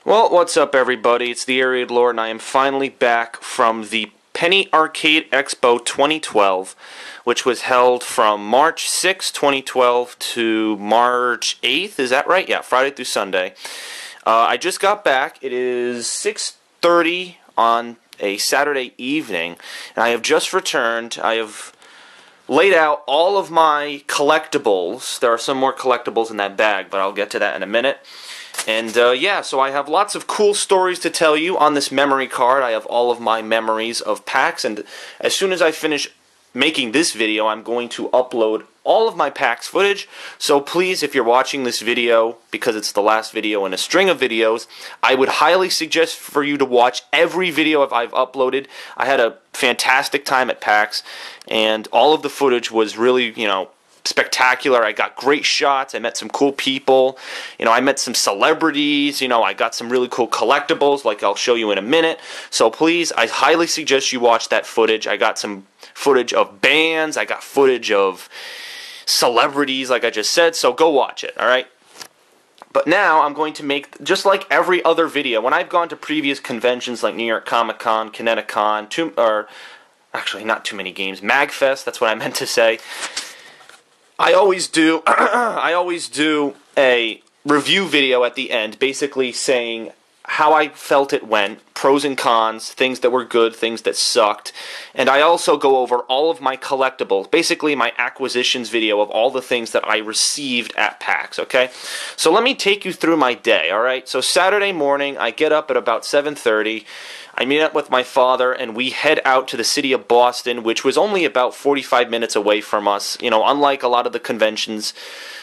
Well, what's up, everybody? It's TheAireaidLord, and I am finally back from the Penny Arcade Expo 2012, which was held from March 6, 2012 to March 8th. Is that right? Yeah, Friday through Sunday. I just got back. It is 6:30 on a Saturday evening, and I have just returned. I have laid out all of my collectibles. There are some more collectibles in that bag, but I'll get to that in a minute. And yeah, so I have lots of cool stories to tell you on this memory card. I have all of my memories of PAX, and as soon as I finish making this video, I'm going to upload all of my PAX footage. So please, if you're watching this video, because it's the last video in a string of videos, I would highly suggest for you to watch every video I've uploaded. I had a fantastic time at PAX, and all of the footage was really, spectacular. I got great shots. I met some cool people. I met some celebrities. I got some really cool collectibles, like I'll show you in a minute. So please, I highly suggest you watch that footage. I got some footage of bands. I got footage of celebrities, like I just said. So go watch it, all right? But now I'm going to make, just like every other video, when I've gone to previous conventions like New York Comic Con, Kineticon, or actually not too many games, MagFest, that's what I meant to say. I always do a review video at the end, basically saying how I felt it went, pros and cons, things that were good, things that sucked, and I also go over all of my collectibles, basically my acquisitions video of all the things that I received at PAX, okay? So let me take you through my day, alright? So Saturday morning, I get up at about 7:30, I meet up with my father, and we head out to the city of Boston, which was only about 45 minutes away from us. Unlike a lot of the conventions,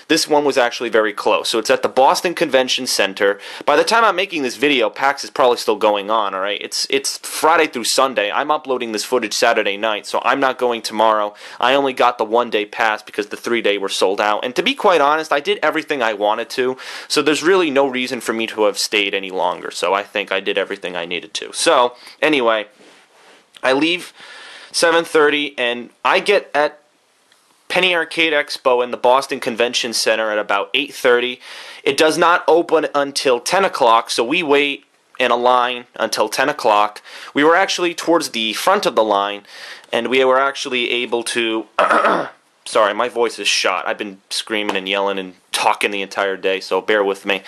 this one was actually very close. So it's at the Boston Convention Center. By the time I'm making this video, PAX is probably still going on, all right? It's Friday through Sunday. I'm uploading this footage Saturday night, so I'm not going tomorrow. I only got the one-day pass because the three-day were sold out. And to be quite honest, I did everything I wanted to, so there's really no reason for me to have stayed any longer. So I think I did everything I needed to. So anyway, I leave 7:30, and I get at Penny Arcade Expo in the Boston Convention Center at about 8:30. It does not open until 10 o'clock, so we wait in a line until 10 o'clock. We were actually towards the front of the line, and we were actually able to... Sorry, my voice is shot. I've been screaming and yelling and talking the entire day, so bear with me.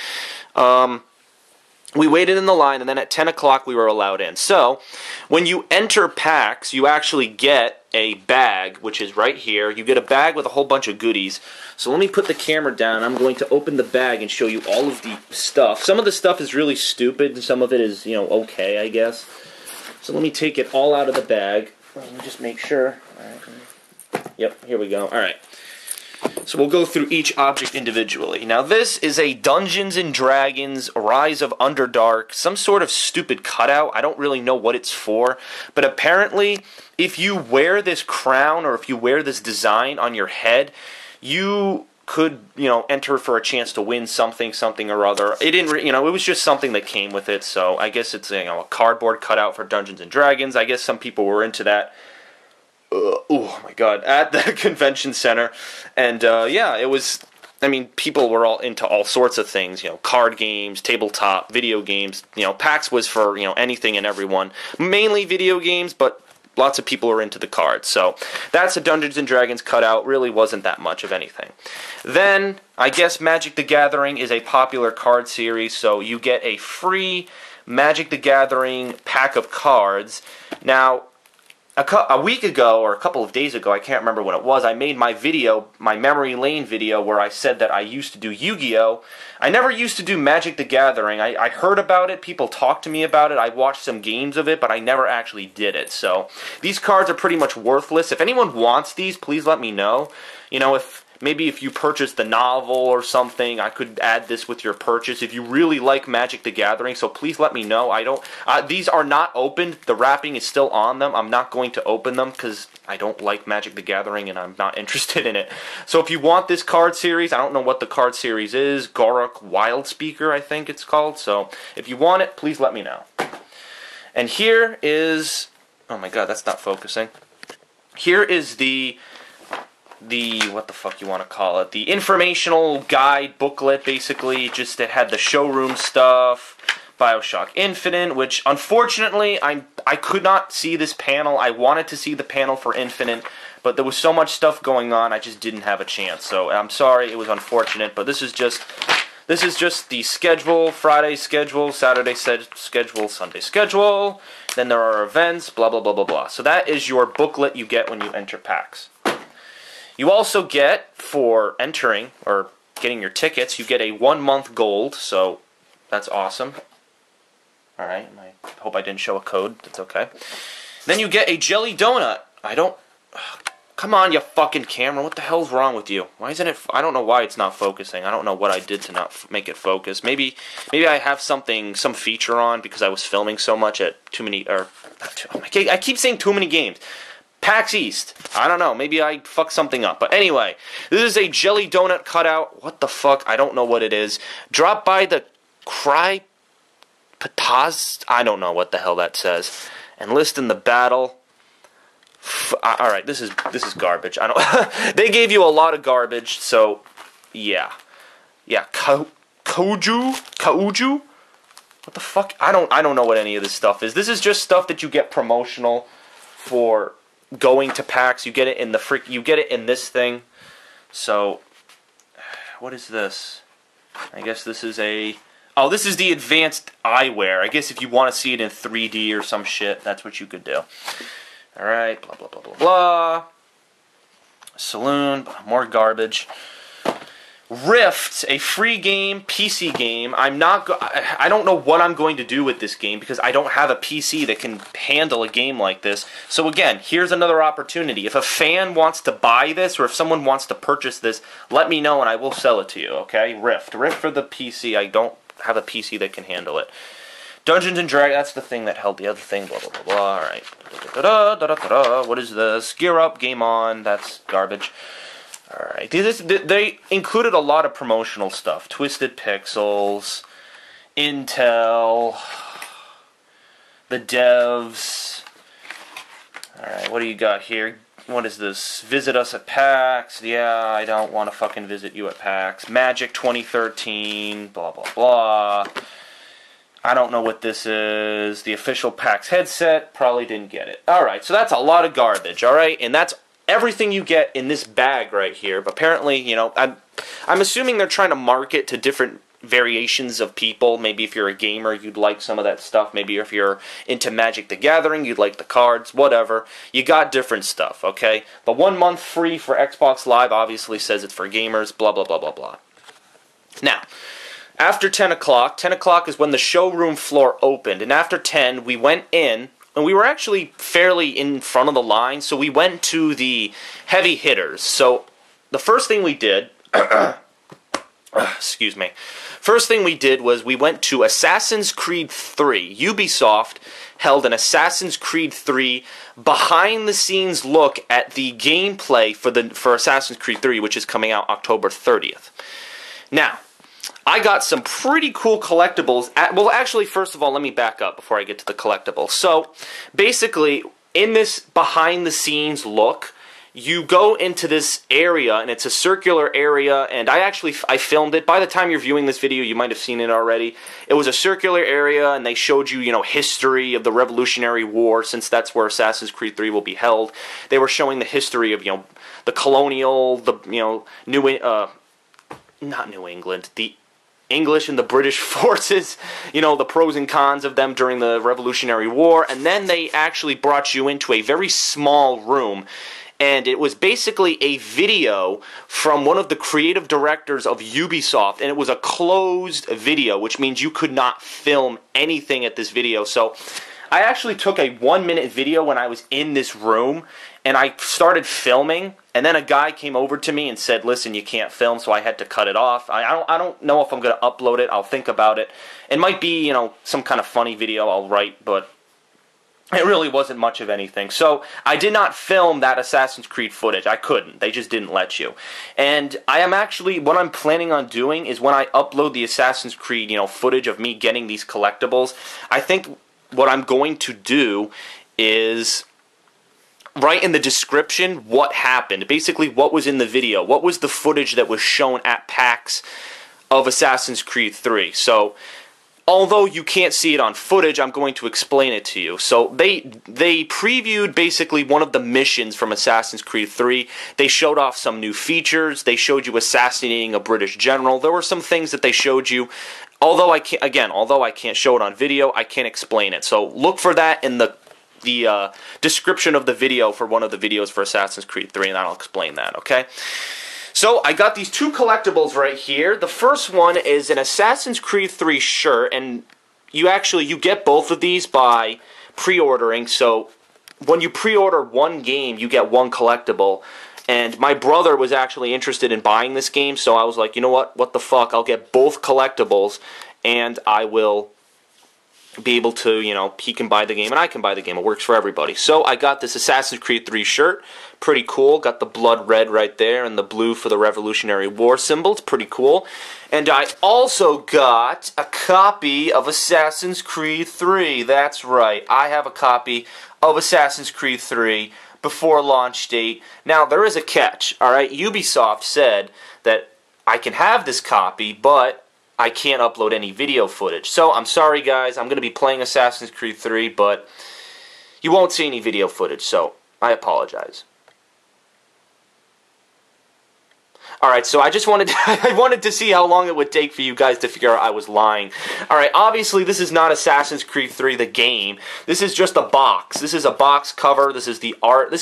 We waited in the line, and then at 10 o'clock we were allowed in. So, when you enter PAX, you actually get a bag, which is right here. You get a bag with a whole bunch of goodies. So let me put the camera down. I'm going to open the bag and show you all of the stuff. Some of the stuff is really stupid, and some of it is, okay, I guess. So let me take it all out of the bag. Let me just make sure. All right. Yep, here we go. All right. So we'll go through each object individually. Now this is a Dungeons & Dragons Rise of Underdark, some sort of stupid cutout. I don't really know what it's for, but apparently if you wear this crown or if you wear this design on your head, you could, enter for a chance to win something or other. It didn't, it was just something that came with it, so I guess it's, a cardboard cutout for Dungeons & Dragons. I guess some people were into that. Oh my god, at the convention center. And yeah, it was, people were all into all sorts of things, card games, tabletop, video games. PAX was for, anything and everyone. Mainly video games, but lots of people were into the cards. So that's a Dungeons & Dragons cutout. Really wasn't that much of anything. Then, I guess Magic the Gathering is a popular card series, so you get a free Magic the Gathering pack of cards. Now, a week ago, or a couple of days ago, I can't remember when it was, I made my video, my Memory Lane video, where I said that I used to do Yu-Gi-Oh! I never used to do Magic the Gathering. I heard about it, people talked to me about it, I watched some games of it, but I never actually did it. So, these cards are pretty much worthless. If anyone wants these, please let me know. Maybe if you purchase the novel or something, I could add this with your purchase. If you really like Magic the Gathering, so please let me know. These are not opened. The wrapping is still on them. I'm not going to open them because I don't like Magic the Gathering and I'm not interested in it. So if you want this card series, I don't know what the card series is. Gorok Wildspeaker, I think it's called. So if you want it, please let me know. And here is... Oh my god, that's not focusing. Here is the what the fuck you want to call it, the informational guide booklet, basically. Just it had the showroom stuff, Bioshock Infinite, which unfortunately I could not see this panel. I wanted to see the panel for Infinite, but there was so much stuff going on, I just didn't have a chance. So I'm sorry, it was unfortunate, but this is just the schedule, Friday schedule, Saturday schedule, Sunday schedule. Then there are events, blah, blah, blah, blah, blah. So that is your booklet you get when you enter PAX. You also get, for entering, or getting your tickets, you get a 1-month gold, so that's awesome. Alright, I hope I didn't show a code, that's okay. Then you get a jelly donut. Come on, you fucking camera, what the hell's wrong with you? Why isn't it, I don't know why it's not focusing. I don't know what I did to not make it focus. Maybe I have some feature on because I was filming so much at I keep saying too many games. PAX East. I don't know. Maybe I fucked something up. But anyway, this is a jelly donut cutout. What the fuck? I don't know what it is. Drop by the Cry Pataz. I don't know what the hell that says. Enlist in the battle. Alright, this is garbage. I don't. They gave you a lot of garbage, so yeah. Yeah, Kauju? What the fuck? I don't know what any of this stuff is. This is just stuff that you get promotional for going to PAX. You get it in you get it in this thing. So what is this? I guess this is this is the advanced eyewear. I guess if you want to see it in 3D or some shit, that's what you could do. Alright, blah, blah, blah, blah, blah. Saloon, more garbage. Rift, a free game, PC game. I don't know what I'm going to do with this game because I don't have a PC that can handle a game like this. So again, here's another opportunity. If a fan wants to buy this or if someone wants to purchase this, let me know and I will sell it to you, okay? Rift for the PC. I don't have a PC that can handle it. Dungeons and Dragons, that's the thing that held the other thing, blah, blah, blah, blah. Alright. What is this? Gear Up, Game On, that's garbage. Alright. They included a lot of promotional stuff. Twisted Pixels, Intel, the devs. Alright, what do you got here? What is this? Visit us at PAX. Yeah, I don't want to fucking visit you at PAX. Magic 2013, blah, blah, blah. I don't know what this is. The official PAX headset. Probably didn't get it. Alright, so that's a lot of garbage, alright? And that's everything you get in this bag right here. But apparently, you know, I'm assuming they're trying to market to different variations of people. Maybe if you're a gamer, you'd like some of that stuff. Maybe if you're into Magic the Gathering, you'd like the cards, whatever. You got different stuff, okay? But 1 month free for Xbox Live obviously says it's for gamers, blah, blah, blah, blah, blah. Now, after 10 o'clock is when the showroom floor opened. And after 10, we went in, and we were actually fairly in front of the line, so we went to the heavy hitters. So the first thing we did, excuse me, first thing we did was we went to Assassin's Creed 3. Ubisoft held an Assassin's Creed 3 behind-the-scenes look at the gameplay for Assassin's Creed 3, which is coming out October 30th. Now, I got some pretty cool collectibles. Well, actually, first of all, let me back up before I get to the collectibles. So, basically, in this behind-the-scenes look, you go into this area, and it's a circular area, and I filmed it. By the time you're viewing this video, you might have seen it already. It was a circular area, and they showed you, history of the Revolutionary War, since that's where Assassin's Creed 3 will be held. They were showing the history of, the colonial, not New England, the English and the British forces, the pros and cons of them during the Revolutionary War, and then they actually brought you into a very small room, and it was basically a video from one of the creative directors of Ubisoft, and it was a closed video, which means you could not film anything at this video. So I actually took a 1-minute video when I was in this room, and I started filming, and then a guy came over to me and said, listen, you can't film, so I had to cut it off. I don't know if I'm going to upload it. I'll think about it. It might be, some kind of funny video I'll write, but it really wasn't much of anything. So I did not film that Assassin's Creed footage. I couldn't. They just didn't let you. And what I'm planning on doing is when I upload the Assassin's Creed, footage of me getting these collectibles, I think what I'm going to do is write in the description what happened. Basically, what was in the video. What was the footage that was shown at PAX of Assassin's Creed 3. So although you can't see it on footage, I'm going to explain it to you. So they previewed basically one of the missions from Assassin's Creed 3. They showed off some new features. They showed you assassinating a British general. There were some things that they showed you. Although I can't show it on video, I can't explain it. So look for that in the description of the video for one of the videos for Assassin's Creed 3, and I'll explain that, okay? So, I got these two collectibles right here. The first one is an Assassin's Creed 3 shirt, and you get both of these by pre-ordering. So, when you pre-order one game, you get one collectible. And my brother was actually interested in buying this game, so I was like, you know what the fuck, I'll get both collectibles, and I will be able to, he can buy the game and I can buy the game. It works for everybody. So I got this Assassin's Creed 3 shirt. Pretty cool. Got the blood red right there and the blue for the Revolutionary War symbol. It's pretty cool. And I also got a copy of Assassin's Creed 3. That's right. I have a copy of Assassin's Creed 3 before launch date. Now, there is a catch, alright? Ubisoft said that I can have this copy, but I can't upload any video footage. So, I'm sorry guys, I'm going to be playing Assassin's Creed 3, but you won't see any video footage, so I apologize. Alright, so I just wanted to see how long it would take for you guys to figure out I was lying. Alright, obviously this is not Assassin's Creed 3 the game. This is just a box. This is a box cover. This is the art.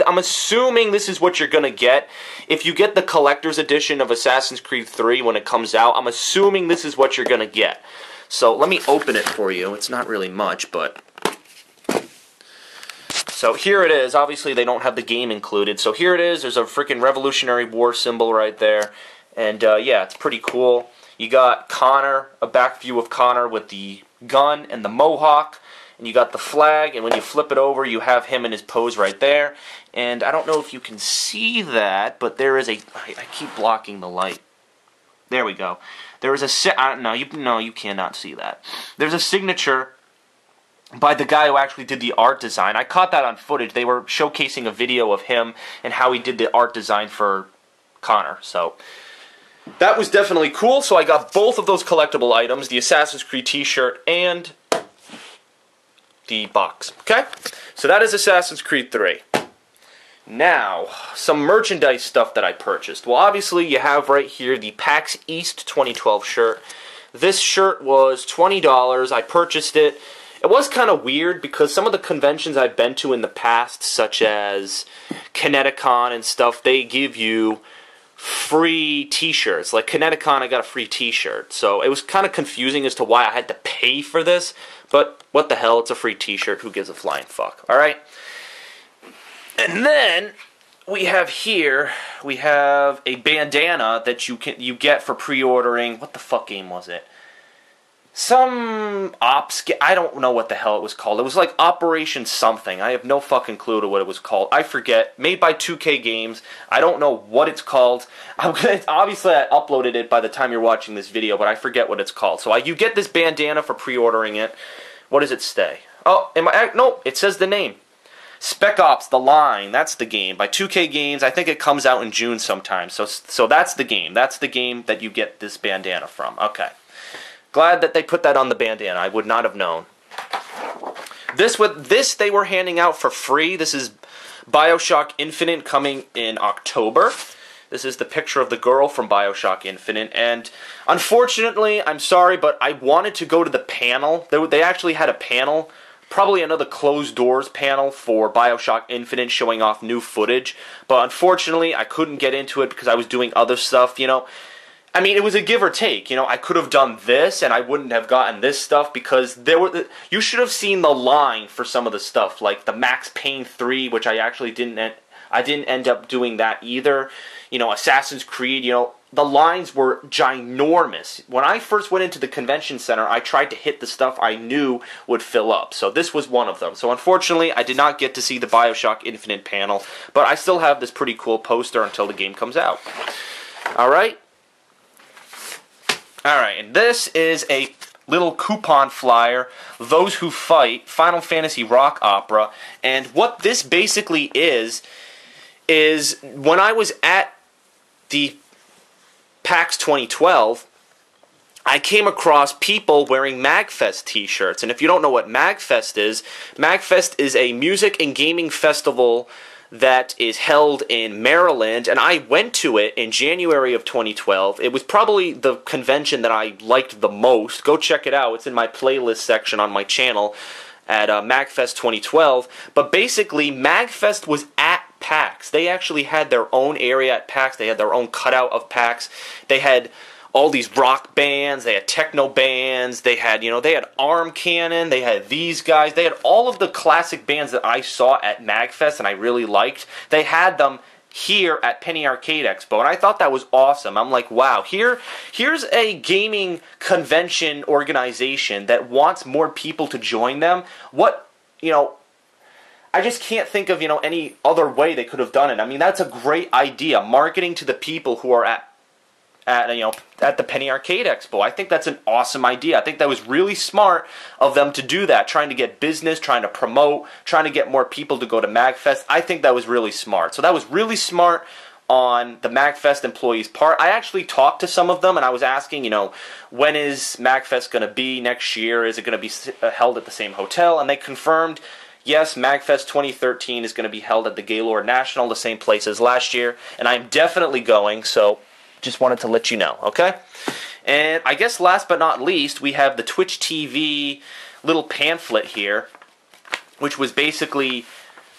I'm assuming this is what you're going to get. If you get the collector's edition of Assassin's Creed 3 when it comes out, I'm assuming this is what you're going to get. So let me open it for you. It's not really much, but... So here it is. Obviously, they don't have the game included. So here it is. There's a freaking Revolutionary War symbol right there. And, yeah, it's pretty cool. You got Connor, a back view of Connor with the gun and the mohawk. And you got the flag. And when you flip it over, you have him in his pose right there. And I don't know if you can see that, but there is a... I keep blocking the light. There we go. There is a... No, you cannot see that. There's a signature by the guy who actually did the art design. I caught that on footage. They were showcasing a video of him and how he did the art design for Connor. So that was definitely cool. So I got both of those collectible items, the Assassin's Creed t-shirt and the box. Okay? So that is Assassin's Creed 3. Now, some merchandise stuff that I purchased. Well, obviously you have right here the PAX East 2012 shirt. This shirt was $20. I purchased it. It was kind of weird because some of the conventions I've been to in the past, such as Kineticon and stuff, they give you free t-shirts. Like Kineticon, I got a free t-shirt. So it was kind of confusing as to why I had to pay for this. But what the hell, it's a free t-shirt. Who gives a flying fuck? Alright? And then we have here, we have a bandana that you get for pre-ordering. What the fuck game was it? Some ops, I don't know what the hell it was called. It was like Operation something. I have no fucking clue to what it was called. I forget. Made by 2K Games. I don't know what it's called. Obviously, I uploaded it by the time you're watching this video, but I forget what it's called. So you get this bandana for pre-ordering it. What does it say? Oh, no, it says the name. Spec Ops: The Line. That's the game by 2K Games. I think it comes out in June sometime. So that's the game. That's the game that you get this bandana from. Okay. Glad that they put that on the bandana. I would not have known. This they were handing out for free. This is BioShock Infinite coming in October. This is the picture of the girl from BioShock Infinite. And unfortunately, I'm sorry, but I wanted to go to the panel. They actually had a panel, probably another closed doors panel for BioShock Infinite showing off new footage. But unfortunately, I couldn't get into it because I was doing other stuff, I mean, it was a give or take. I could have done this, and I wouldn't have gotten this stuff because you should have seen the line for some of the stuff, like the Max Payne 3, which I actually didn't end up doing that either. Assassin's Creed. The lines were ginormous. When I first went into the convention center, I tried to hit the stuff I knew would fill up. So this was one of them. So unfortunately, I did not get to see the BioShock Infinite panel, but I still have this pretty cool poster until the game comes out. All right. Alright, and this is a little coupon flyer, Those Who Fight, Final Fantasy Rock Opera, and what this basically is when I was at the PAX 2012, I came across people wearing MagFest t-shirts. And if you don't know what MagFest is a music and gaming festival that is held in Maryland, and I went to it in January of 2012. It was probably the convention that I liked the most. Go check it out. It's in my playlist section on my channel at MagFest 2012. But basically, MagFest was at PAX. They actually had their own area at PAX. They had their own cutout of PAX. They had all these rock bands, they had techno bands, they had, they had Arm Cannon, they had these guys, they had all of the classic bands that I saw at MagFest and I really liked. They had them here at Penny Arcade Expo, and I thought that was awesome. I'm like, wow, here's a gaming convention organization that wants more people to join them. I just can't think of, any other way they could have done it. I mean, that's a great idea, marketing to the people who are at the Penny Arcade Expo. I think that's an awesome idea. I think that was really smart of them to do that, trying to get business, trying to promote, trying to get more people to go to MagFest. I think that was really smart. So that was really smart on the MagFest employees' part. I actually talked to some of them, and I was asking, when is MagFest going to be next year? Is it going to be held at the same hotel? And they confirmed, yes, MagFest 2013 is going to be held at the TheAireaidLord National, the same place as last year, and I'm definitely going, so just wanted to let you know, okay? And I guess last but not least, we have the Twitch TV little pamphlet here, which was basically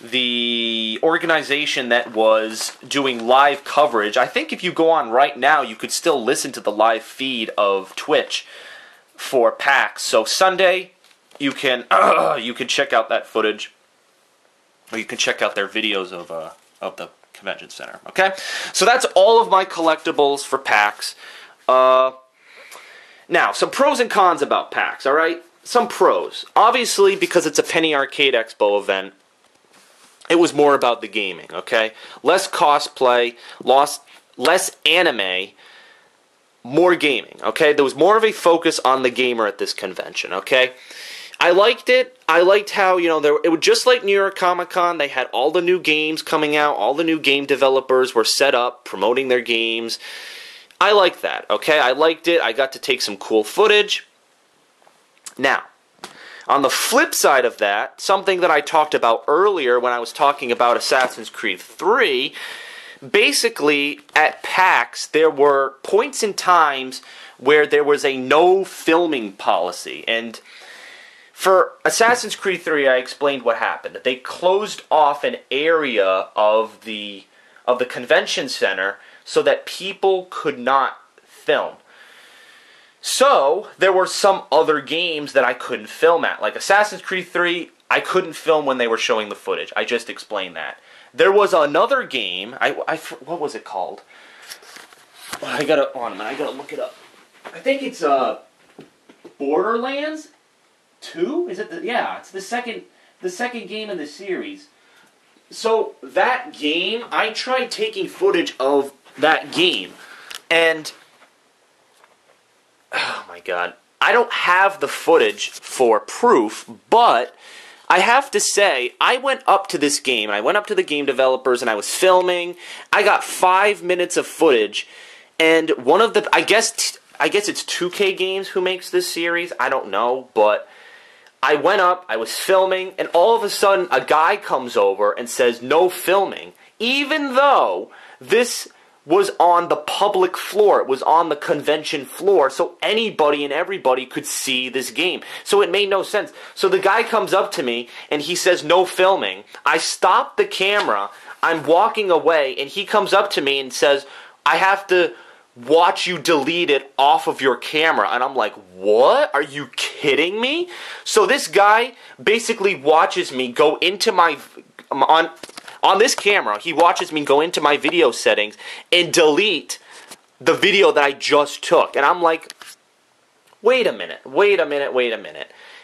the organization that was doing live coverage. I think if you go on right now, you could still listen to the live feed of Twitch for PAX. So Sunday, you can check out that footage, or you can check out their videos of the Convention Center. Okay, so that's all of my collectibles for PAX. Now, some pros and cons about PAX. All right, some pros. Obviously, because it's a Penny Arcade Expo event, it was more about the gaming. Okay, less cosplay, less anime, more gaming. Okay, there was more of a focus on the gamer at this convention. Okay. I liked it. I liked how, it was just like New York Comic Con. They had all the new games coming out. All the new game developers were set up, promoting their games. I liked that, okay? I liked it. I got to take some cool footage. Now, on the flip side of that, something that I talked about earlier when I was talking about Assassin's Creed 3, basically, at PAX, there were points in times where there was a no filming policy, and for Assassin's Creed 3, I explained what happened. They closed off an area of the convention center so that people could not film. So, there were some other games that I couldn't film at. Like Assassin's Creed 3, I couldn't film when they were showing the footage. I just explained that. There was another game, what was it called? I gotta look it up. I think it's Borderlands 2? Is it it's the second game in the series. So that game, I tried taking footage of that game, and oh my god, I don't have the footage for proof, but I have to say, I went up to this game, and I went up to the game developers, and I was filming. I got 5 minutes of footage, and one of the, I guess it's 2K Games who makes this series, I don't know, but I went up, I was filming, and all of a sudden a guy comes over and says, no filming, even though this was on the public floor. It was on the convention floor, so anybody and everybody could see this game. So it made no sense. So the guy comes up to me, and he says, no filming. I stop the camera, I'm walking away, and he comes up to me and says, I have to watch you delete it off of your camera. And I'm like, what? Are you kidding me? So this guy basically watches me go into my on this camera, he watches me go into my video settings and delete the video that I just took. And I'm like, wait a minute.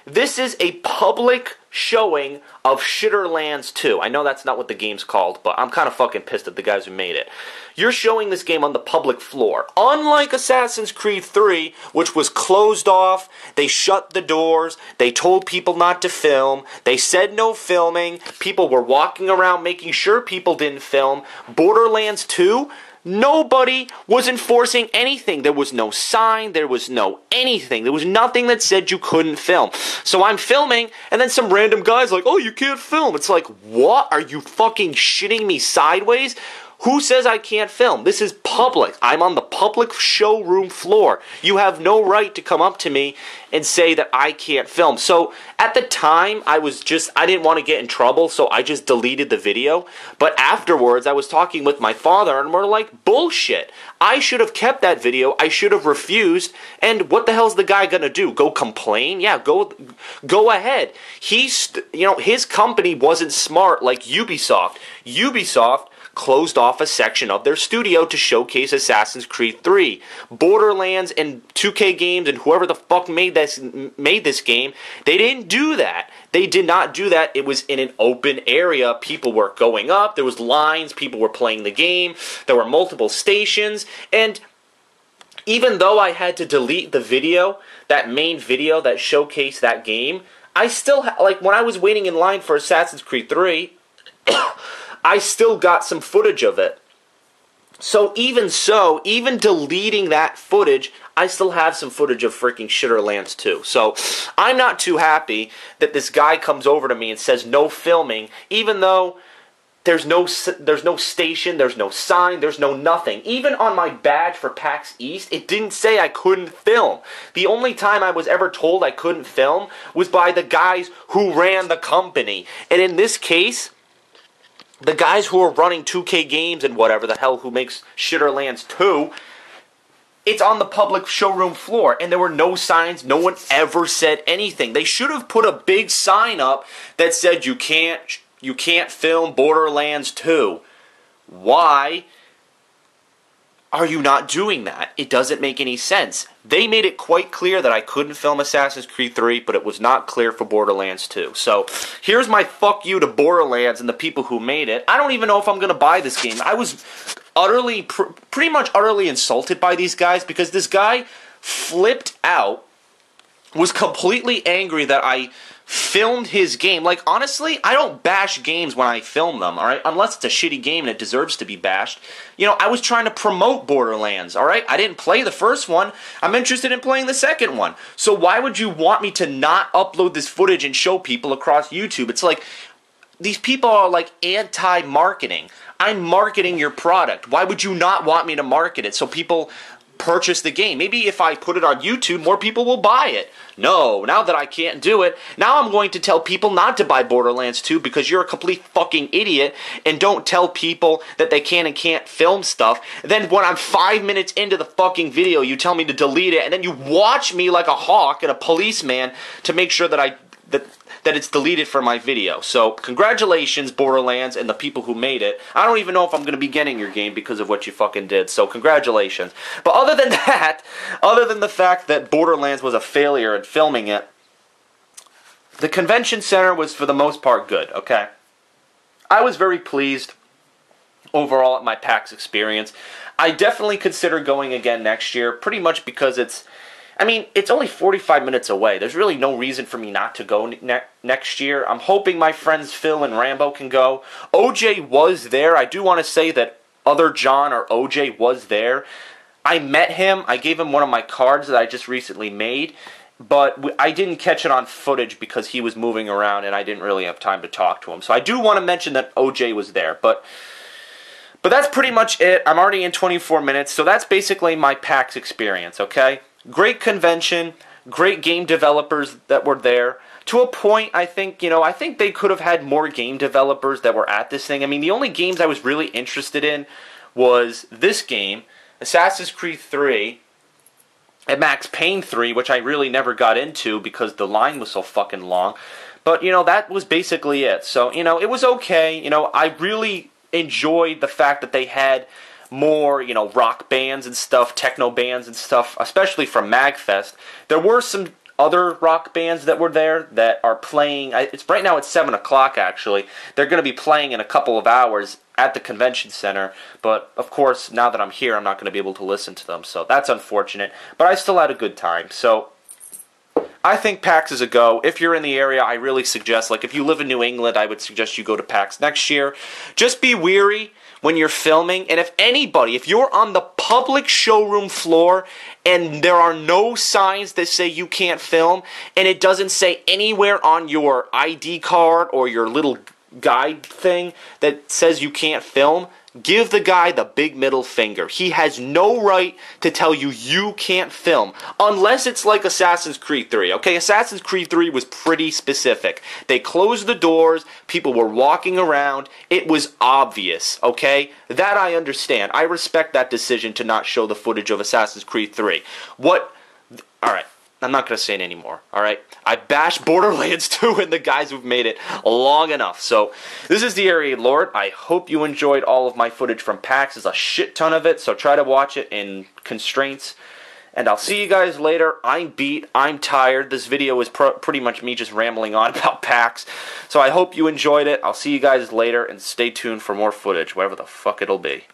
This is a public showing of Shitterlands 2. I know that's not what the game's called, but I'm kind of fucking pissed at the guys who made it. You're showing this game on the public floor. Unlike Assassin's Creed 3, which was closed off, they shut the doors, they told people not to film, they said no filming, people were walking around making sure people didn't film. Borderlands 2, Nobody was enforcing anything. There was no sign. There was no anything. There was nothing that said you couldn't film. So I'm filming, and then some random guy's like, oh, you can't film. It's like, what? Are you fucking shitting me sideways? Who says I can't film? This is public. I'm on the public showroom floor. You have no right to come up to me and say that I can't film. So at the time, I didn't want to get in trouble, so I just deleted the video. But afterwards, I was talking with my father, and we're like, bullshit. I should have kept that video. I should have refused. And what the hell's the guy gonna do? Go complain? Yeah, go ahead. His company wasn't smart like Ubisoft. Ubisoft closed off a section of their studio to showcase Assassin's Creed 3. Borderlands and 2K Games and whoever the fuck made this game, they didn't do that. They did not do that. It was in an open area. People were going up. There was lines. People were playing the game. There were multiple stations. And even though I had to delete the video, that main video that showcased that game, I still, when I was waiting in line for Assassin's Creed 3, I still got some footage of it. So, even deleting that footage, I still have some footage of freaking Shitterlands 2. So, I'm not too happy that this guy comes over to me and says no filming, even though there's no station, there's no sign, there's no nothing. Even on my badge for PAX East, it didn't say I couldn't film. The only time I was ever told I couldn't film was by the guys who ran the company. And in this case, the guys who are running 2K Games and whatever the hell who makes Shitterlands 2, it's on the public showroom floor, and there were no signs. No one ever said anything. They should have put a big sign up that said you can't film Borderlands 2. Why are you not doing that? It doesn't make any sense. They made it quite clear that I couldn't film Assassin's Creed 3, but it was not clear for Borderlands 2. So, here's my fuck you to Borderlands and the people who made it. I don't even know if I'm going to buy this game. I was pretty much utterly insulted by these guys because this guy flipped out, was completely angry that I filmed his game. Like, honestly, I don't bash games when I film them, alright? Unless it's a shitty game and it deserves to be bashed. I was trying to promote Borderlands, alright? I didn't play the first one. I'm interested in playing the second one. So why would you want me to not upload this footage and show people across YouTube? It's like, these people are like anti-marketing. I'm marketing your product. Why would you not want me to market it so people purchase the game? Maybe if I put it on YouTube, more people will buy it. No, now that I can't do it, now I'm going to tell people not to buy Borderlands 2 because you're a complete fucking idiot and don't tell people that they can and can't film stuff. Then when I'm 5 minutes into the fucking video, you tell me to delete it, and then you watch me like a hawk and a policeman to make sure that that it's deleted from my video. So, congratulations, Borderlands, and the people who made it. I don't even know if I'm going to be getting your game because of what you fucking did, so congratulations. But other than that, other than the fact that Borderlands was a failure in filming it, the convention center was, for the most part, good, okay? I was very pleased overall at my PAX experience. I definitely consider going again next year, pretty much because it's only 45 minutes away. There's really no reason for me not to go next year. I'm hoping my friends Phil and Rambo can go. OJ was there. I do want to say that other John or OJ was there. I met him. I gave him one of my cards that I just recently made. But I didn't catch it on footage because he was moving around and I didn't really have time to talk to him. So I do want to mention that OJ was there. But that's pretty much it. I'm already in 24 minutes. So that's basically my PAX experience, okay? Great convention, great game developers that were there. To a point, I think they could have had more game developers that were at this thing. The only games I was really interested in was this game, Assassin's Creed 3, and Max Payne 3, which I really never got into because the line was so fucking long. But, that was basically it. So, it was okay. I really enjoyed the fact that they had more, rock bands and stuff, techno bands and stuff, especially from MagFest. There were some other rock bands that were there that are playing. Right now it's 7 o'clock, actually. They're going to be playing in a couple of hours at the convention center, but of course, now that I'm here, I'm not going to be able to listen to them, so that's unfortunate. But I still had a good time, so I think PAX is a go. If you're in the area, I really suggest, if you live in New England, I would suggest you go to PAX next year. Just be wary when you're filming, and if you're on the public showroom floor and there are no signs that say you can't film, and it doesn't say anywhere on your ID card or your little guide thing that says you can't film, give the guy the big middle finger. He has no right to tell you you can't film, unless it's like Assassin's Creed 3, okay? Assassin's Creed 3 was pretty specific. They closed the doors, people were walking around, it was obvious, okay? That I understand. I respect that decision to not show the footage of Assassin's Creed 3. Alright, I'm not going to say it anymore, alright? I bashed Borderlands 2 and the guys who've made it long enough. So, this is TheAireaidLord. I hope you enjoyed all of my footage from PAX. There's a shit ton of it, so try to watch it in constraints. And I'll see you guys later. I'm beat. I'm tired. This video is pretty much me just rambling on about PAX. So I hope you enjoyed it. I'll see you guys later, and stay tuned for more footage, whatever the fuck it'll be.